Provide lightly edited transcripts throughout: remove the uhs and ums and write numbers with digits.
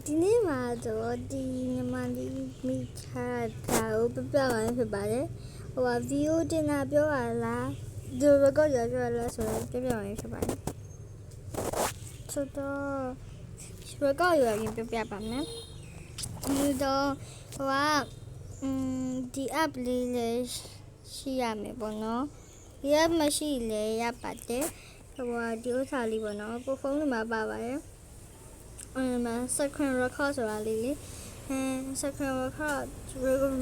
ဒီနေ့မှာတော့ဒီမြန်မာလေးမိချတာကိုပြပြပါမယ်ဖြစ်ပါတယ်ဟိုကဗီဒီယိုတင်တာပြောရလားဒီ record ရပြောရလားဆိုတော့ပြပြပါမယ်ဖြစ်ပါတယ်ဆိုတော့ record ရရင်ပြပြပါမယ်ဒီတော့ဟိုကဒီ app လေးလည်းရှိရမယ်ပေါ့နော်ဒီ app မရှိလဲရပါတယ်ဟိုကဒီဥစ္စာလေးပေါ့နော်ကိုဖုန်းမှာပါပါတယ်second record ဆိုတာလေးလေsecond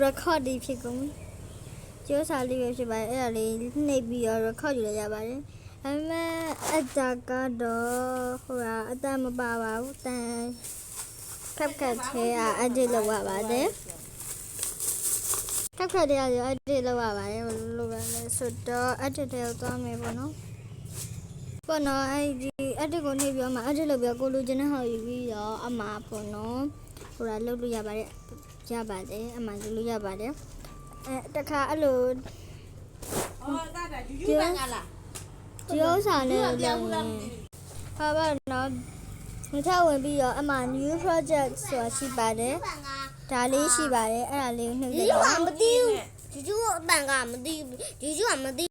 record ဒီဖြစ်ကုန်ကျိုးစာလေးပဲဖြစ်ပါတယ်အဲ့ဒါလေးနှိပ်ပြီးတော့ record ယူလိုက်ရပါတယ်အမေအတာကတော့ဟိုအတမပါပါဘူးတန်ခက်ခက်သေးedit လုပ်ရပါတယ်ခက်ခက်သေးedit လုပ်ရပါတယ်ဘယ်လိုလုပ်ရလဲဆိုတော့ edit တွေသွားမယ်ပေါ့နော်ပေါ့နော်အဲ့ဒီ edit ကိုနှိပ်ပြီးတော့မှ edit လုပ်ပြီးကိုလိုချင်တဲ့ဟာယူပြီးတော့အမှားပေါ့နော်ဟိုလုပ်လို့ရပါတယ်အမှားလုပ်လို့ရပါတယ်တခါအဲ့လိုဒီဥစ္စာနဲ့ဟာပါနော်မထဝင်ပြီးတော့အမှား new project ဆိုတာရှိပါတယ်ဒါလေးရှိပါတယ်အဲ့ဒါလေးကိုနှိပ်လိုက်ပါမသိဘူးဒီကျူအပန်ကမသိဘူးဒီကျူကမသိ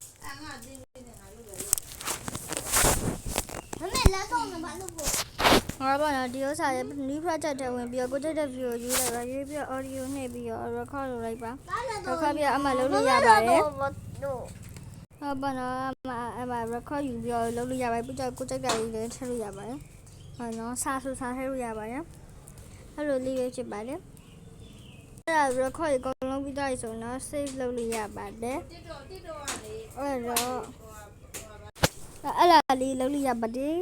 မမေလာတော့မဘာလို့ဖို့ငါဘာနော်ဒီဥစ္စာရဲ့ new project ထဲဝင်ပြီးတော့ကိုတက်တဲ့ view ကိုယူလိုက်ပါရေးပြီးတော့ audio နှိပ်ပြီးတော့ record လုပ်လိုက်ပါ record ပြီးတော့အမှလုပ်လို့ရပါတယ်ဟုတ်ပါနော်အမှ record ယူပြီးတော့လုပ်လို့ရပါတယ်ပြီးတော့ကိုတက်တာလေးလည်းထည့်လို့ရပါတယ်ဟုတ်နော်စာထည့်လို့ရပါတယ်အဲ့လိုလေးပဲဖြစ်ပါတယ်အဲ့ဒါ record ကိုအကုန်လုံးပြီးတော့ဆိုတော့ save လုပ်လို့ရပါတယ်အဲ့တော့အဲ့လာလေးလုပ်လို့ရပါတယ်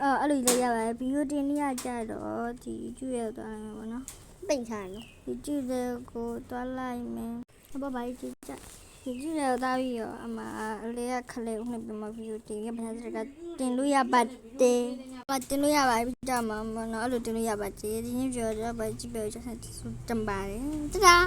အဲ့လိုလေးရပါတယ်ဗီဒီယိုတင်နေရကြတော့ဒီကျူရသွားမယ်ပေါ့နော်ပိတ်ထားနော်ဒီကျူကိုသွားလိုက်မယ်ဘာဘာကြီးကြဒီကျူရသွားပြီးတော့အမအလေးကခလေးဦးနဲ့ပြမဗီဒီယိုတင်ရပါစကတင်လို့ရပါတယ်တင်လို့ရပါတယ်ပြကြမှာနော်အဲ့လိုတင်လို့ရပါတယ်ဒီနေ့ပြောတော့ပဲကြည့်ပြောချက်တံပါတယ်တဒါ